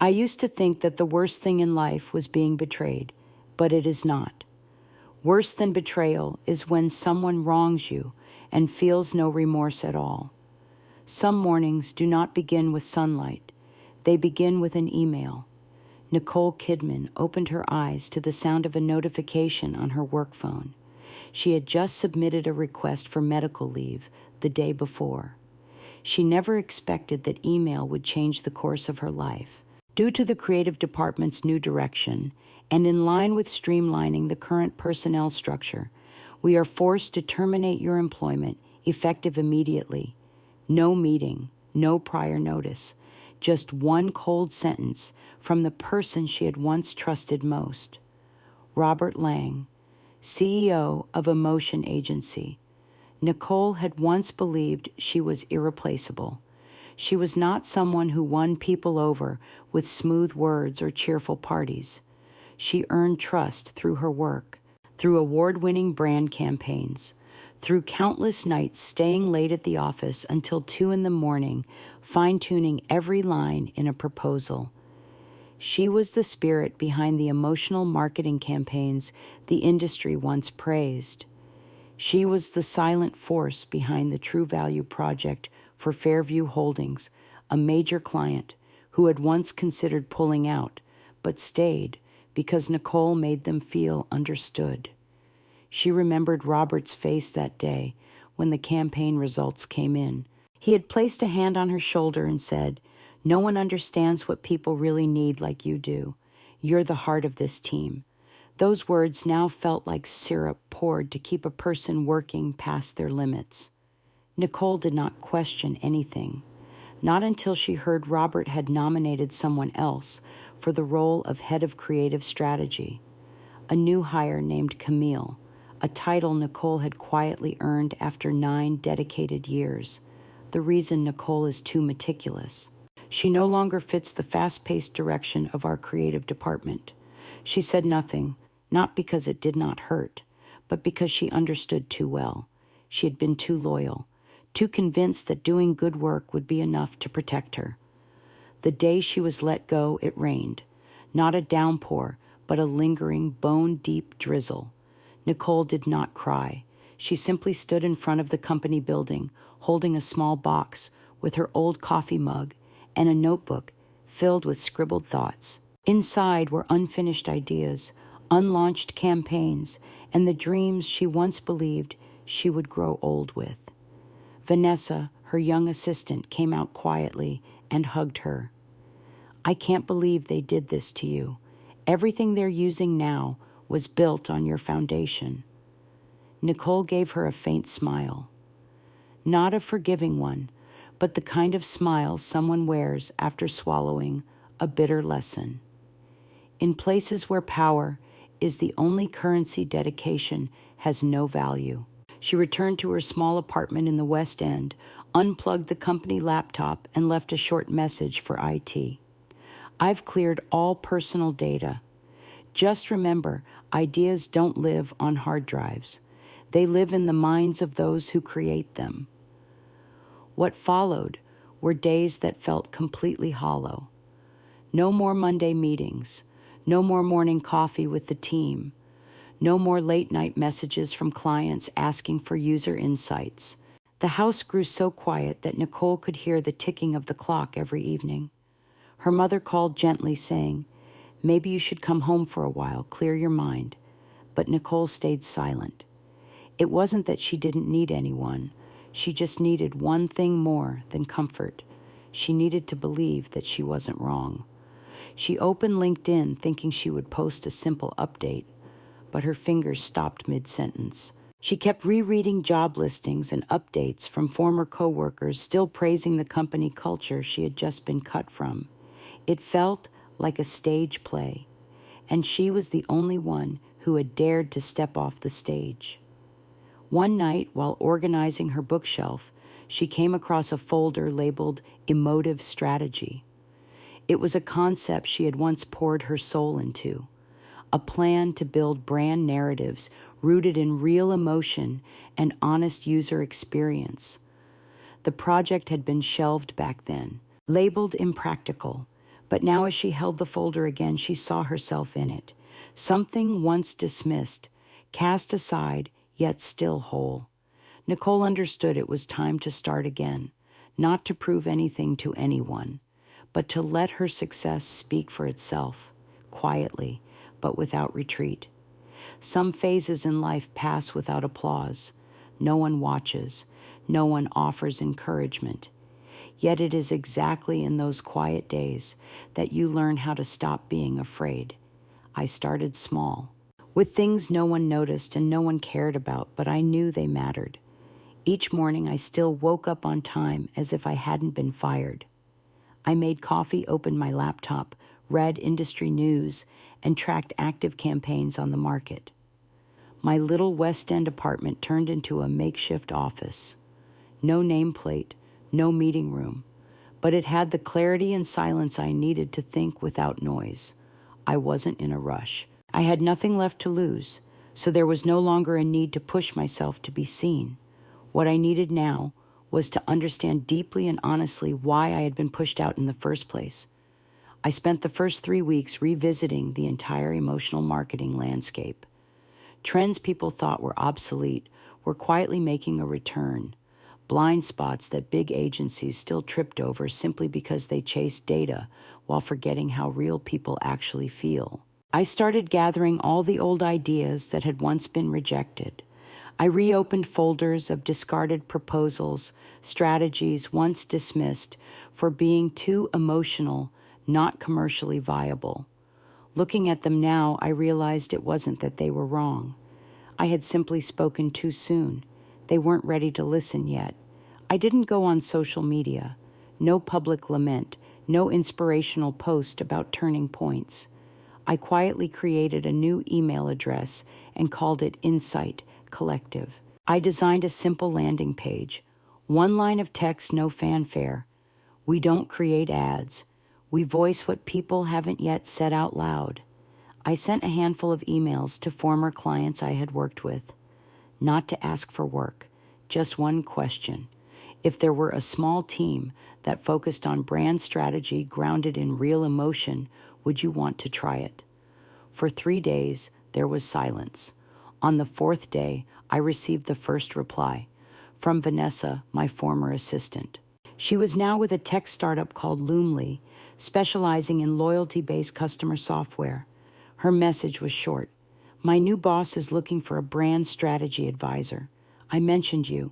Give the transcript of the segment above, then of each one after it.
I used to think that the worst thing in life was being betrayed, but it is not. Worse than betrayal is when someone wrongs you and feels no remorse at all. Some mornings do not begin with sunlight. They begin with an email. Nicole Kidman opened her eyes to the sound of a notification on her work phone. She had just submitted a request for medical leave the day before. She never expected that email would change the course of her life. Due to the creative department's new direction, and in line with streamlining the current personnel structure, we are forced to terminate your employment effective immediately. No meeting, no prior notice, just one cold sentence from the person she had once trusted most. Robert Lang, CEO of a motion agency. Nicole had once believed she was irreplaceable. She was not someone who won people over with smooth words or cheerful parties. She earned trust through her work, through award-winning brand campaigns, through countless nights staying late at the office until 2 a.m, fine-tuning every line in a proposal. She was the spirit behind the emotional marketing campaigns the industry once praised. She was the silent force behind the True Value project for Fairview Holdings, a major client who had once considered pulling out, but stayed because Nicole made them feel understood. She remembered Robert's face that day when the campaign results came in. He had placed a hand on her shoulder and said, "No one understands what people really need like you do. You're the heart of this team." Those words now felt like syrup poured to keep a person working past their limits. Nicole did not question anything, not until she heard Robert had nominated someone else for the role of head of creative strategy, a new hire named Camille, a title Nicole had quietly earned after 9 dedicated years. The reason Nicole is too meticulous. She no longer fits the fast-paced direction of our creative department. She said nothing, not because it did not hurt, but because she understood too well. She had been too loyal, too convinced that doing good work would be enough to protect her. The day she was let go, it rained. Not a downpour, but a lingering, bone-deep drizzle. Nicole did not cry. She simply stood in front of the company building, holding a small box with her old coffee mug and a notebook filled with scribbled thoughts. Inside were unfinished ideas, unlaunched campaigns, and the dreams she once believed she would grow old with. Vanessa, her young assistant, came out quietly and hugged her. "I can't believe they did this to you. Everything they're using now was built on your foundation." Nicole gave her a faint smile. Not a forgiving one, but the kind of smile someone wears after swallowing a bitter lesson. In places where power is the only currency, dedication has no value. She returned to her small apartment in the West End, unplugged the company laptop, and left a short message for IT. "I've cleared all personal data. Just remember, ideas don't live on hard drives. They live in the minds of those who create them." What followed were days that felt completely hollow. No more Monday meetings, no more morning coffee with the team, no more late-night messages from clients asking for user insights. The house grew so quiet that Nicole could hear the ticking of the clock every evening. Her mother called gently, saying, "Maybe you should come home for a while, clear your mind." But Nicole stayed silent. It wasn't that she didn't need anyone. She just needed one thing more than comfort. She needed to believe that she wasn't wrong. She opened LinkedIn thinking she would post a simple update, but her fingers stopped mid-sentence. She kept rereading job listings and updates from former coworkers, still praising the company culture she had just been cut from. It felt like a stage play, and she was the only one who had dared to step off the stage. One night, while organizing her bookshelf, she came across a folder labeled Emotive Strategy. It was a concept she had once poured her soul into, a plan to build brand narratives rooted in real emotion and honest user experience. The project had been shelved back then, labeled impractical, But now as she held the folder again, she saw herself in it. Something once dismissed, cast aside, yet still whole. Nicole understood it was time to start again, not to prove anything to anyone, but to let her success speak for itself, quietly, but without retreat. Some phases in life pass without applause. No one watches. No one offers encouragement. Yet it is exactly in those quiet days that you learn how to stop being afraid. I started small, with things no one noticed and no one cared about, but I knew they mattered. Each morning I still woke up on time as if I hadn't been fired. I made coffee, opened my laptop, read industry news, and tracked active campaigns on the market. My little West End apartment turned into a makeshift office. No nameplate, no meeting room, but it had the clarity and silence I needed to think without noise. I wasn't in a rush. I had nothing left to lose, so there was no longer a need to push myself to be seen. What I needed now was to understand deeply and honestly why I had been pushed out in the first place. I spent the first 3 weeks revisiting the entire emotional marketing landscape. Trends people thought were obsolete were quietly making a return. Blind spots that big agencies still tripped over simply because they chased data while forgetting how real people actually feel. I started gathering all the old ideas that had once been rejected. I reopened folders of discarded proposals, strategies once dismissed for being too emotional, not commercially viable. Looking at them now, I realized it wasn't that they were wrong. I had simply spoken too soon. They weren't ready to listen yet. I didn't go on social media. No public lament, no inspirational post about turning points. I quietly created a new email address and called it Insight Collective. I designed a simple landing page. One line of text, no fanfare. We don't create ads. We voice what people haven't yet said out loud. I sent a handful of emails to former clients I had worked with. Not to ask for work, just one question. If there were a small team that focused on brand strategy grounded in real emotion, would you want to try it? For 3 days, there was silence. On the 4th day, I received the first reply from Vanessa, my former assistant. She was now with a tech startup called Loomly, specializing in loyalty-based customer software. Her message was short. My new boss is looking for a brand strategy advisor. I mentioned you.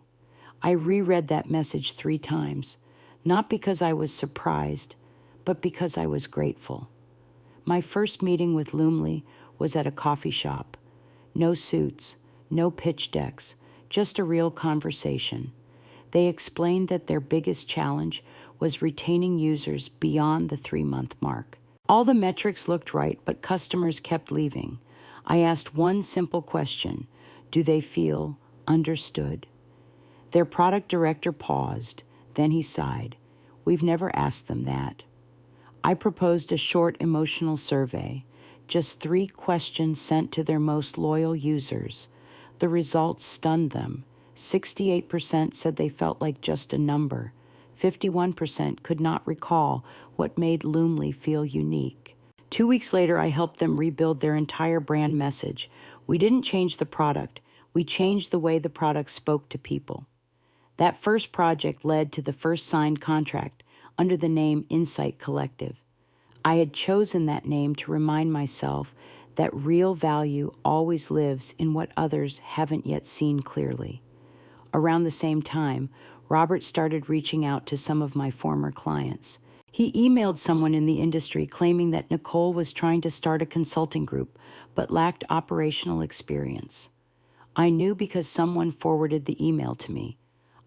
I reread that message 3 times, not because I was surprised, but because I was grateful. My first meeting with Loomly was at a coffee shop. No suits, no pitch decks, just a real conversation. They explained that their biggest challenge was retaining users beyond the 3-month mark. All the metrics looked right, but customers kept leaving. I asked one simple question: do they feel understood? Their product director paused, then he sighed. We've never asked them that. I proposed a short emotional survey, just 3 questions sent to their most loyal users. The results stunned them. 68% said they felt like just a number. 51% could not recall what made Loomly feel unique. 2 weeks later, I helped them rebuild their entire brand message. We didn't change the product. We changed the way the product spoke to people. That first project led to the first signed contract under the name Insight Collective. I had chosen that name to remind myself that real value always lives in what others haven't yet seen clearly. Around the same time, Robert started reaching out to some of my former clients. He emailed someone in the industry claiming that Nicole was trying to start a consulting group but lacked operational experience. I knew because someone forwarded the email to me.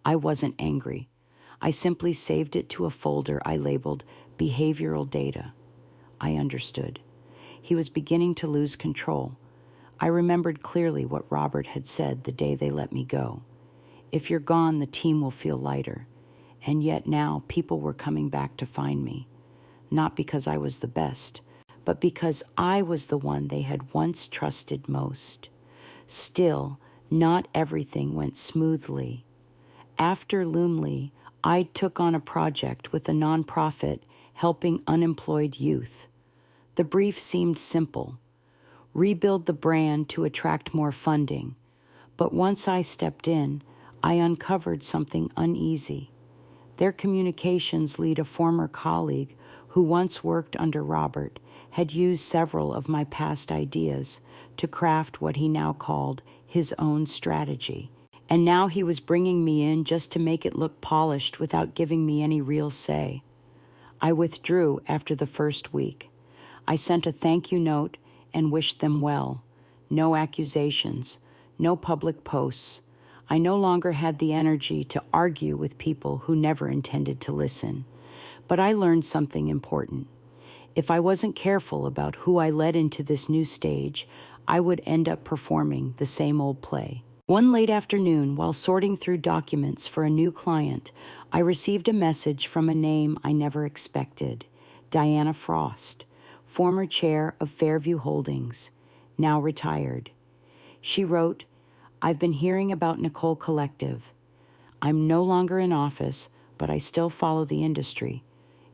I wasn't angry. I simply saved it to a folder I labeled behavioral data. I understood. He was beginning to lose control. I remembered clearly what Robert had said the day they let me go. If you're gone, the team will feel lighter. And yet now people were coming back to find me. Not because I was the best, but because I was the one they had once trusted most. Still, not everything went smoothly. After Loomly, I took on a project with a nonprofit helping unemployed youth. The brief seemed simple: rebuild the brand to attract more funding. But once I stepped in, I uncovered something uneasy. Their communications lead, a former colleague who once worked under Robert, had used several of my past ideas to craft what he now called his own strategy. And now he was bringing me in just to make it look polished without giving me any real say. I withdrew after the first week. I sent a thank you note and wished them well. No accusations, no public posts. I no longer had the energy to argue with people who never intended to listen. But I learned something important. If I wasn't careful about who I led into this new stage, I would end up performing the same old play. One late afternoon, while sorting through documents for a new client, I received a message from a name I never expected: Diana Frost, former chair of Fairview Holdings, now retired. She wrote, "I've been hearing about Nicole Collective. I'm no longer in office, but I still follow the industry.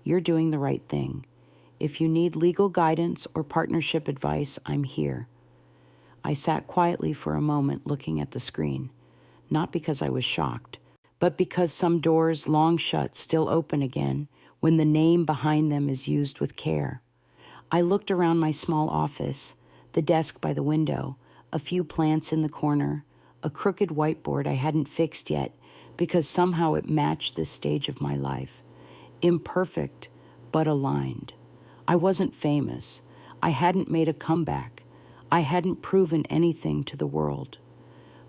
You're doing the right thing. If you need legal guidance or partnership advice, I'm here." I sat quietly for a moment looking at the screen, not because I was shocked, but because some doors long shut still open again when the name behind them is used with care. I looked around my small office, the desk by the window, a few plants in the corner, a crooked whiteboard I hadn't fixed yet because somehow it matched this stage of my life. Imperfect, but aligned. I wasn't famous. I hadn't made a comeback. I hadn't proven anything to the world.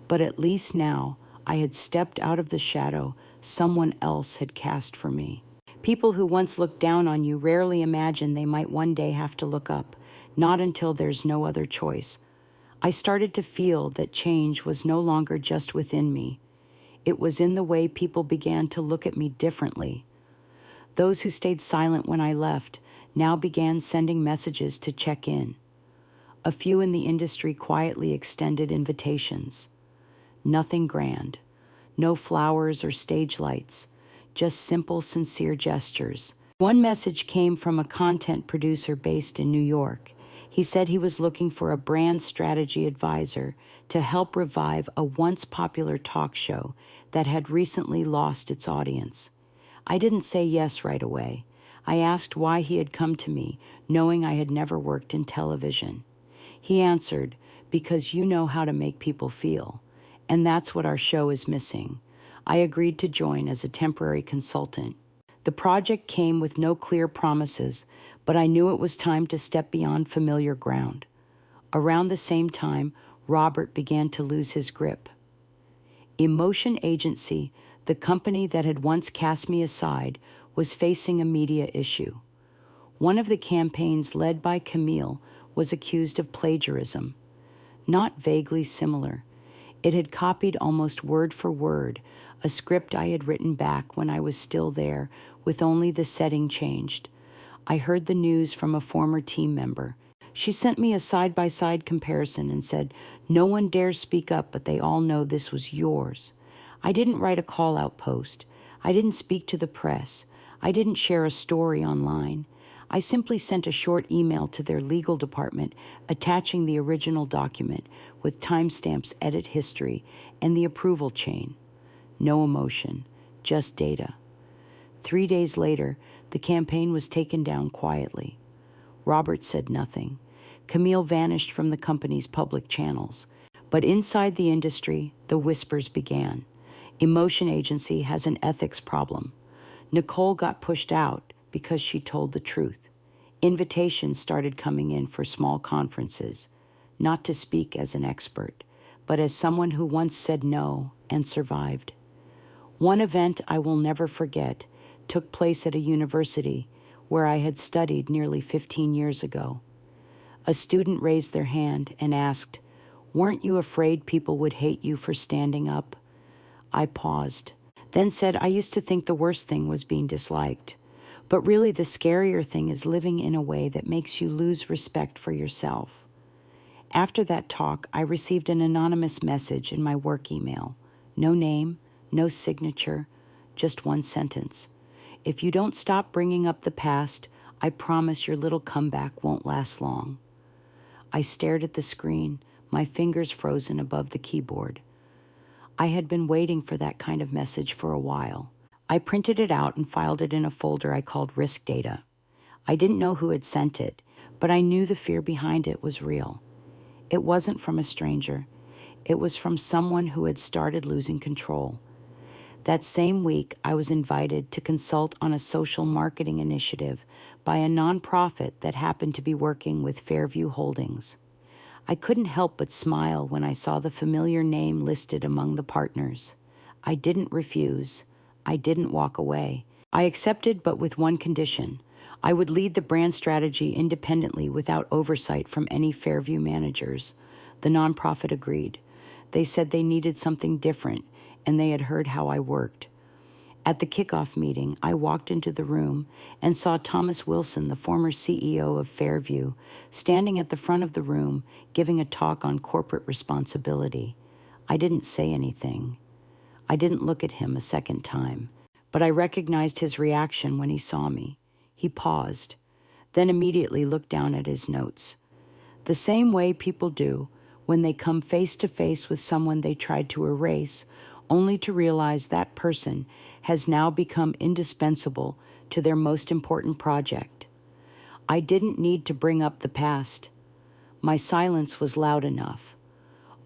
But at least now I had stepped out of the shadow someone else had cast for me. People who once looked down on you rarely imagine they might one day have to look up, not until there's no other choice. I started to feel that change was no longer just within me. It was in the way people began to look at me differently. Those who stayed silent when I left now began sending messages to check in. A few in the industry quietly extended invitations. Nothing grand. No flowers or stage lights. Just simple, sincere gestures. One message came from a content producer based in New York. He said he was looking for a brand strategy advisor to help revive a once popular talk show that had recently lost its audience. I didn't say yes right away. I asked why he had come to me, knowing I had never worked in television. He answered, "Because you know how to make people feel, and that's what our show is missing." I agreed to join as a temporary consultant. The project came with no clear promises, but I knew it was time to step beyond familiar ground. Around the same time, Robert began to lose his grip. Emotion Agency, the company that had once cast me aside, was facing a media issue. One of the campaigns led by Camille was accused of plagiarism. Not vaguely similar. It had copied almost word for word a script I had written back when I was still there, with only the setting changed. I heard the news from a former team member. She sent me a side-by-side comparison and said, "No one dares speak up, but they all know this was yours." I didn't write a call-out post. I didn't speak to the press. I didn't share a story online. I simply sent a short email to their legal department attaching the original document with timestamps, edit history, and the approval chain. No emotion, just data. 3 days later, the campaign was taken down quietly. Robert said nothing. Camille vanished from the company's public channels. But inside the industry, the whispers began. Emotion Agency has an ethics problem. Nicole got pushed out because she told the truth. Invitations started coming in for small conferences, not to speak as an expert, but as someone who once said no and survived. One event I will never forget took place at a university where I had studied nearly 15 years ago. A student raised their hand and asked, "Weren't you afraid people would hate you for standing up?" I paused, then said I used to think the worst thing was being disliked. But really the scarier thing is living in a way that makes you lose respect for yourself. After that talk, I received an anonymous message in my work email. No name, no signature, just one sentence. If you don't stop bringing up the past, I promise your little comeback won't last long. I stared at the screen, my fingers frozen above the keyboard. I had been waiting for that kind of message for a while. I printed it out and filed it in a folder I called Risk Data. I didn't know who had sent it, but I knew the fear behind it was real. It wasn't from a stranger. It was from someone who had started losing control. That same week, I was invited to consult on a social marketing initiative by a nonprofit that happened to be working with Fairview Holdings. I couldn't help but smile when I saw the familiar name listed among the partners. I didn't refuse. I didn't walk away. I accepted, but with one condition. I would lead the brand strategy independently without oversight from any Fairview managers. The nonprofit agreed. They said they needed something different, and they had heard how I worked. At the kickoff meeting, I walked into the room and saw Thomas Wilson, the former CEO of Fairview, standing at the front of the room, giving a talk on corporate responsibility. I didn't say anything. I didn't look at him a second time, but I recognized his reaction when he saw me. He paused, then immediately looked down at his notes. The same way people do when they come face to face with someone they tried to erase, only to realize that person has now become indispensable to their most important project. I didn't need to bring up the past. My silence was loud enough.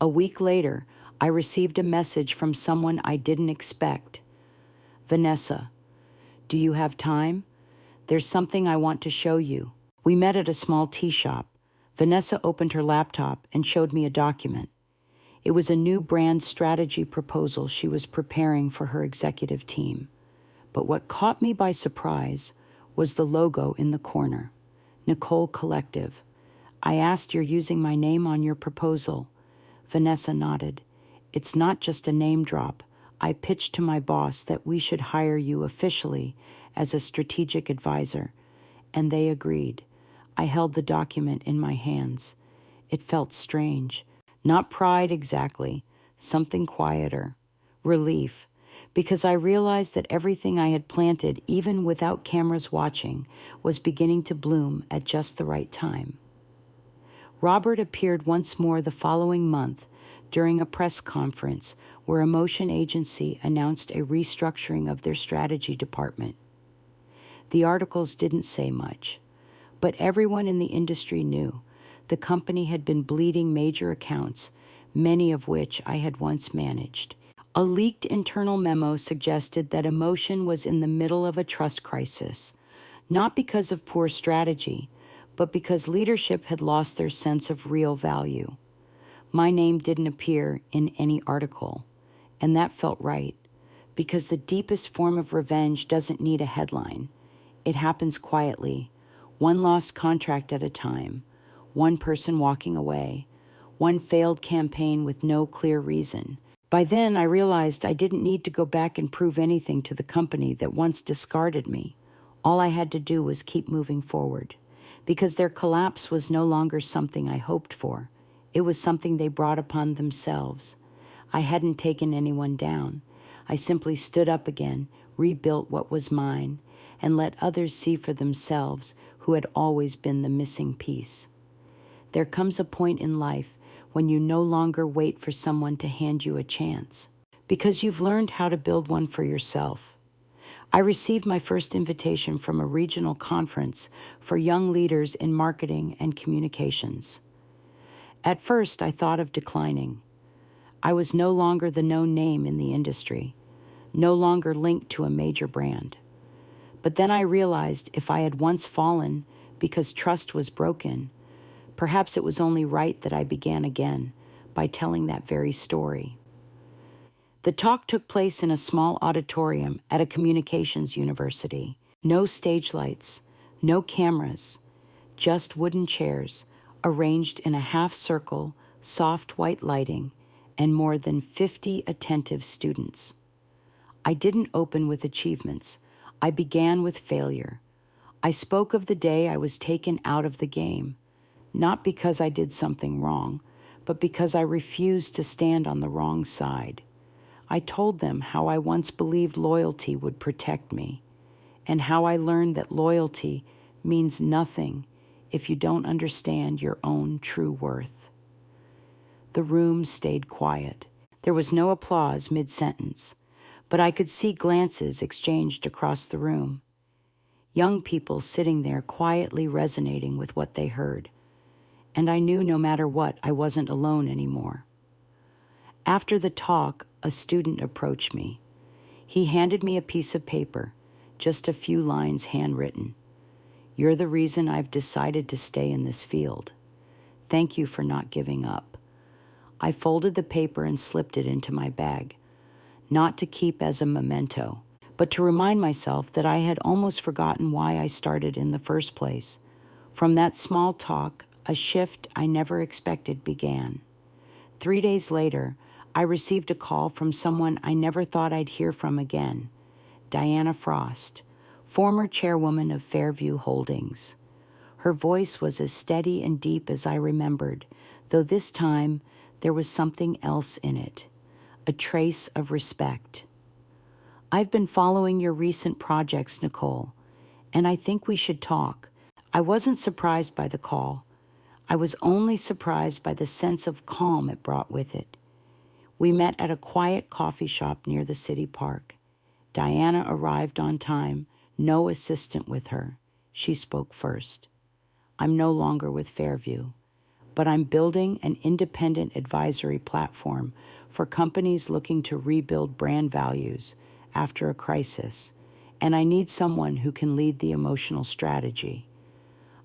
A week later, I received a message from someone I didn't expect. Vanessa, do you have time? There's something I want to show you. We met at a small tea shop. Vanessa opened her laptop and showed me a document. It was a new brand strategy proposal she was preparing for her executive team. But what caught me by surprise was the logo in the corner, Nicole Collective. I asked, "You're using my name on your proposal?" Vanessa nodded. "It's not just a name drop. I pitched to my boss that we should hire you officially as a strategic advisor, and they agreed." I held the document in my hands. It felt strange. Not pride exactly, something quieter. Relief, because I realized that everything I had planted, even without cameras watching, was beginning to bloom at just the right time. Robert appeared once more the following month during a press conference where a motion agency announced a restructuring of their strategy department. The articles didn't say much, but everyone in the industry knew the company had been bleeding major accounts, many of which I had once managed. A leaked internal memo suggested that Emotion was in the middle of a trust crisis, not because of poor strategy, but because leadership had lost their sense of real value. My name didn't appear in any article, and that felt right, because the deepest form of revenge doesn't need a headline. It happens quietly, one lost contract at a time, one person walking away, one failed campaign with no clear reason. By then, I realized I didn't need to go back and prove anything to the company that once discarded me. All I had to do was keep moving forward, because their collapse was no longer something I hoped for. It was something they brought upon themselves. I hadn't taken anyone down. I simply stood up again, rebuilt what was mine, and let others see for themselves who had always been the missing piece. There comes a point in life when you no longer wait for someone to hand you a chance, because you've learned how to build one for yourself. I received my first invitation from a regional conference for young leaders in marketing and communications. At first, I thought of declining. I was no longer the known name in the industry, no longer linked to a major brand. But then I realized if I had once fallen because trust was broken, perhaps it was only right that I began again by telling that very story. The talk took place in a small auditorium at a communications university. No stage lights, no cameras, just wooden chairs arranged in a half-circle, soft white lighting, and more than 50 attentive students. I didn't open with achievements. I began with failure. I spoke of the day I was taken out of the game, not because I did something wrong, but because I refused to stand on the wrong side. I told them how I once believed loyalty would protect me, and how I learned that loyalty means nothing if you don't understand your own true worth. The room stayed quiet. There was no applause mid-sentence, but I could see glances exchanged across the room. Young people sitting there quietly resonating with what they heard. And I knew no matter what, I wasn't alone anymore. After the talk, a student approached me. He handed me a piece of paper, just a few lines handwritten. "You're the reason I've decided to stay in this field. Thank you for not giving up." I folded the paper and slipped it into my bag, not to keep as a memento, but to remind myself that I had almost forgotten why I started in the first place. From that small talk, a shift I never expected began. 3 days later, I received a call from someone I never thought I'd hear from again, Diana Frost, former chairwoman of Fairview Holdings. Her voice was as steady and deep as I remembered, though this time there was something else in it, a trace of respect. "I've been following your recent projects, Nicole, and I think we should talk." I wasn't surprised by the call. I was only surprised by the sense of calm it brought with it. We met at a quiet coffee shop near the city park. Diana arrived on time, no assistant with her. She spoke first. "I'm no longer with Fairview, but I'm building an independent advisory platform for companies looking to rebuild brand values after a crisis, and I need someone who can lead the emotional strategy."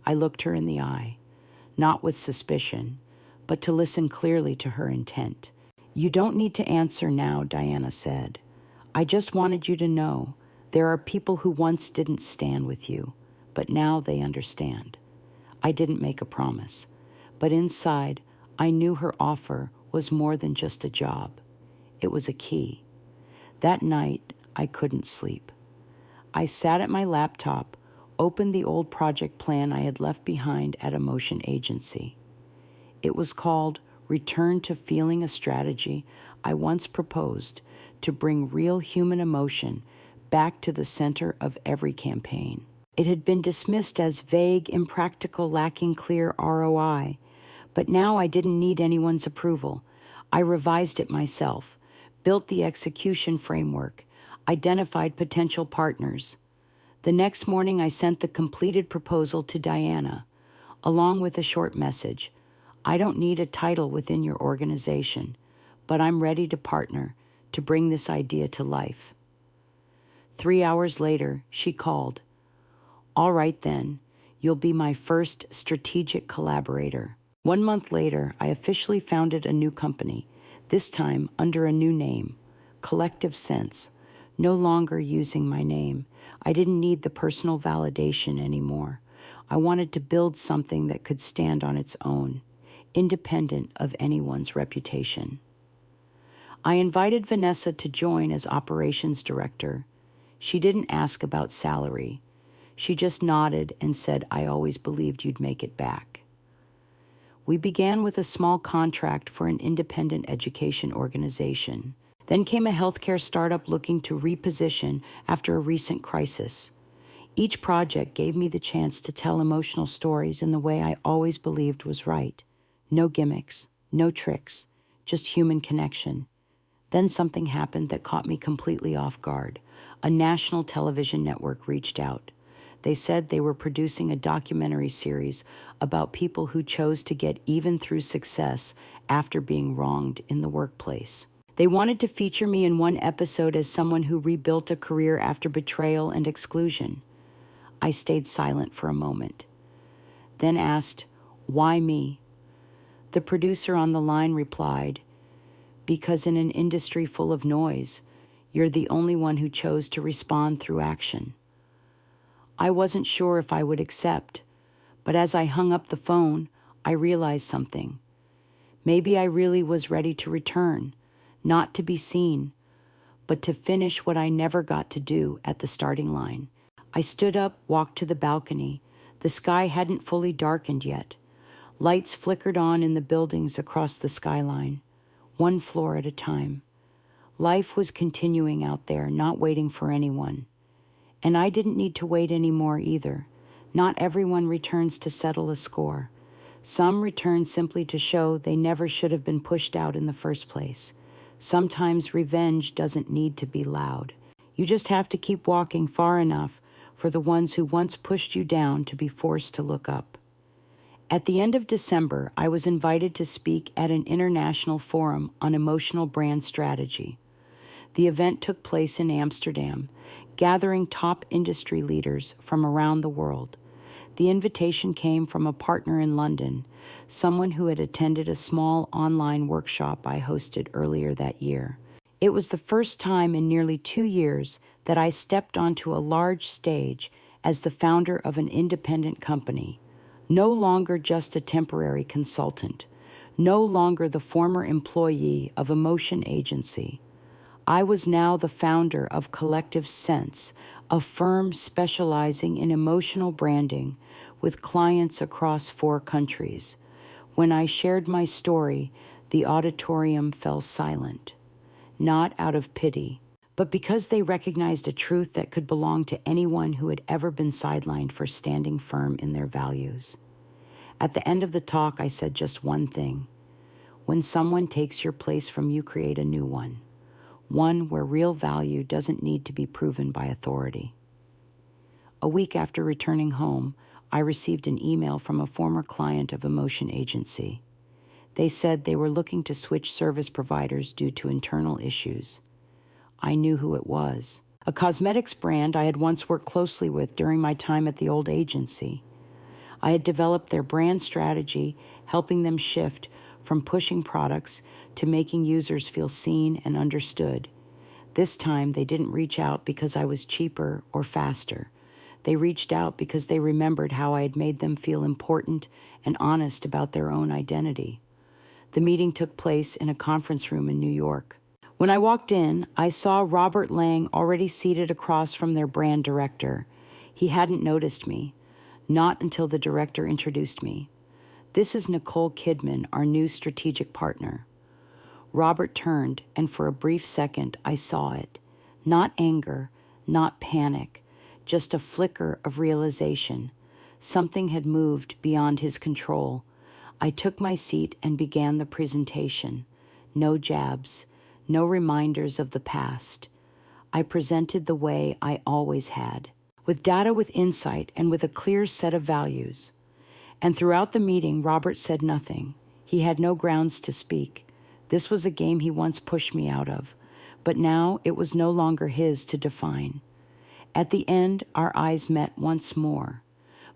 I looked her in the eye, not with suspicion, but to listen clearly to her intent. "You don't need to answer now," Diana said. "I just wanted you to know there are people who once didn't stand with you, but now they understand." I didn't make a promise, but inside, I knew her offer was more than just a job. It was a key. That night, I couldn't sleep. I sat at my laptop, opened the old project plan I had left behind at a motion agency. It was called Return to Feeling, a strategy I once proposed to bring real human emotion back to the center of every campaign. It had been dismissed as vague, impractical, lacking clear ROI, but now I didn't need anyone's approval. I revised it myself, built the execution framework, identified potential partners. The next morning, I sent the completed proposal to Diana, along with a short message. "I don't need a title within your organization, but I'm ready to partner to bring this idea to life." 3 hours later, she called. "All right then, you'll be my first strategic collaborator." 1 month later, I officially founded a new company, this time under a new name, Collective Sense, no longer using my name. I didn't need the personal validation anymore. I wanted to build something that could stand on its own, independent of anyone's reputation. I invited Vanessa to join as operations director. She didn't ask about salary. She just nodded and said, "I always believed you'd make it back." We began with a small contract for an independent education organization. Then came a healthcare startup looking to reposition after a recent crisis. Each project gave me the chance to tell emotional stories in the way I always believed was right. No gimmicks, no tricks, just human connection. Then something happened that caught me completely off guard. A national television network reached out. They said they were producing a documentary series about people who chose to get even through success after being wronged in the workplace. They wanted to feature me in one episode as someone who rebuilt a career after betrayal and exclusion. I stayed silent for a moment, then asked, "Why me?" The producer on the line replied, "Because in an industry full of noise, you're the only one who chose to respond through action." I wasn't sure if I would accept, but as I hung up the phone, I realized something. Maybe I really was ready to return, not to be seen, but to finish what I never got to do at the starting line. I stood up, walked to the balcony. The sky hadn't fully darkened yet. Lights flickered on in the buildings across the skyline, one floor at a time. Life was continuing out there, not waiting for anyone. And I didn't need to wait anymore either. Not everyone returns to settle a score. Some return simply to show they never should have been pushed out in the first place. Sometimes revenge doesn't need to be loud. You just have to keep walking far enough for the ones who once pushed you down to be forced to look up. At the end of December, I was invited to speak at an international forum on emotional brand strategy. The event took place in Amsterdam, gathering top industry leaders from around the world. The invitation came from a partner in London, someone who had attended a small online workshop I hosted earlier that year. It was the first time in nearly 2 years that I stepped onto a large stage as the founder of an independent company. No longer just a temporary consultant, no longer the former employee of a motion agency. I was now the founder of Collective Sense, a firm specializing in emotional branding with clients across 4 countries. When I shared my story, the auditorium fell silent, not out of pity, but because they recognized a truth that could belong to anyone who had ever been sidelined for standing firm in their values. At the end of the talk, I said just one thing. When someone takes your place from you, create a new one. One where real value doesn't need to be proven by authority. A week after returning home, I received an email from a former client of a motion agency. They said they were looking to switch service providers due to internal issues. I knew who it was. A cosmetics brand I had once worked closely with during my time at the old agency. I had developed their brand strategy, helping them shift from pushing products to making users feel seen and understood. This time, they didn't reach out because I was cheaper or faster. They reached out because they remembered how I had made them feel important and honest about their own identity. The meeting took place in a conference room in New York. When I walked in, I saw Robert Lang already seated across from their brand director. He hadn't noticed me, not until the director introduced me. This is Nicole Kidman, our new strategic partner. Robert turned, and for a brief second, I saw it. Not anger, not panic, just a flicker of realization. Something had moved beyond his control. I took my seat and began the presentation. No jabs, no reminders of the past. I presented the way I always had, with data, with insight, and with a clear set of values. And throughout the meeting, Robert said nothing. He had no grounds to speak. This was a game he once pushed me out of, but now it was no longer his to define. At the end, our eyes met once more,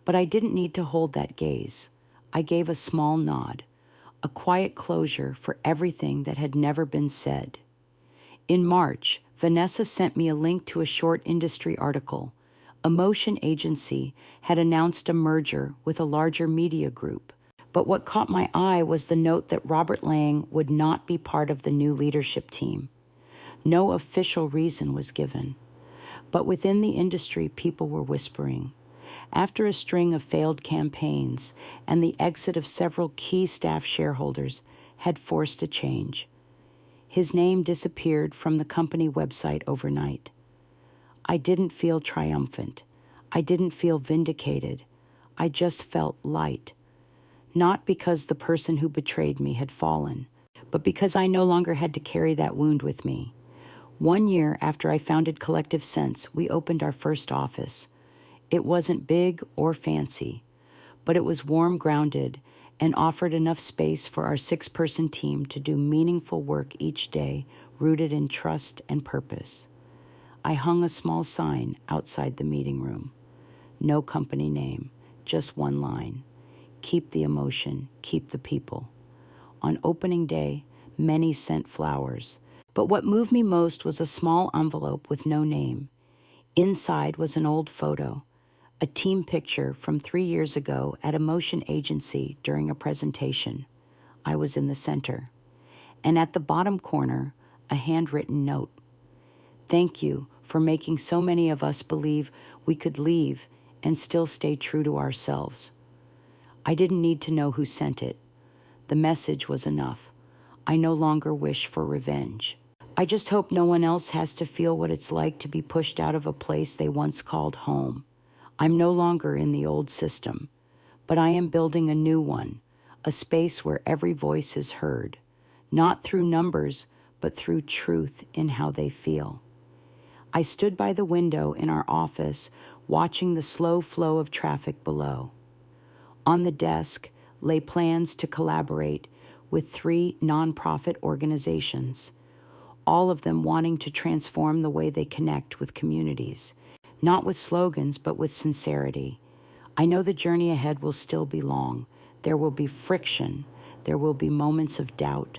but I didn't need to hold that gaze. I gave a small nod, a quiet closure for everything that had never been said. In March, Vanessa sent me a link to a short industry article. A motion agency had announced a merger with a larger media group. But what caught my eye was the note that Robert Lang would not be part of the new leadership team. No official reason was given. But within the industry, people were whispering. After a string of failed campaigns and the exit of several key staff shareholders had forced a change, his name disappeared from the company website overnight. I didn't feel triumphant. I didn't feel vindicated. I just felt light. Not because the person who betrayed me had fallen, but because I no longer had to carry that wound with me. 1 year after I founded Collective Sense, we opened our first office. It wasn't big or fancy, but it was warm, grounded, and offered enough space for our 6-person team to do meaningful work each day, rooted in trust and purpose. I hung a small sign outside the meeting room. No company name, just one line. Keep the emotion, keep the people. On opening day, many sent flowers, but what moved me most was a small envelope with no name. Inside was an old photo, a team picture from 3 years ago at a motion agency during a presentation. I was in the center. And at the bottom corner, a handwritten note. Thank you for making so many of us believe we could leave and still stay true to ourselves. I didn't need to know who sent it. The message was enough. I no longer wish for revenge. I just hope no one else has to feel what it's like to be pushed out of a place they once called home. I'm no longer in the old system, but I am building a new one, a space where every voice is heard, not through numbers, but through truth in how they feel. I stood by the window in our office, watching the slow flow of traffic below. On the desk lay plans to collaborate with 3 nonprofit organizations, all of them wanting to transform the way they connect with communities, not with slogans, but with sincerity. I know the journey ahead will still be long. There will be friction. There will be moments of doubt.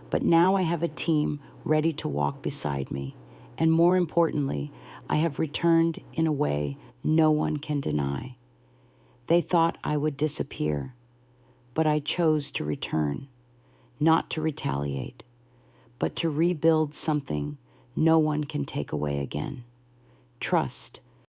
But now I have a team ready to walk beside me. And more importantly, I have returned in a way no one can deny. They thought I would disappear, but I chose to return, not to retaliate, but to rebuild something no one can take away again. Trust,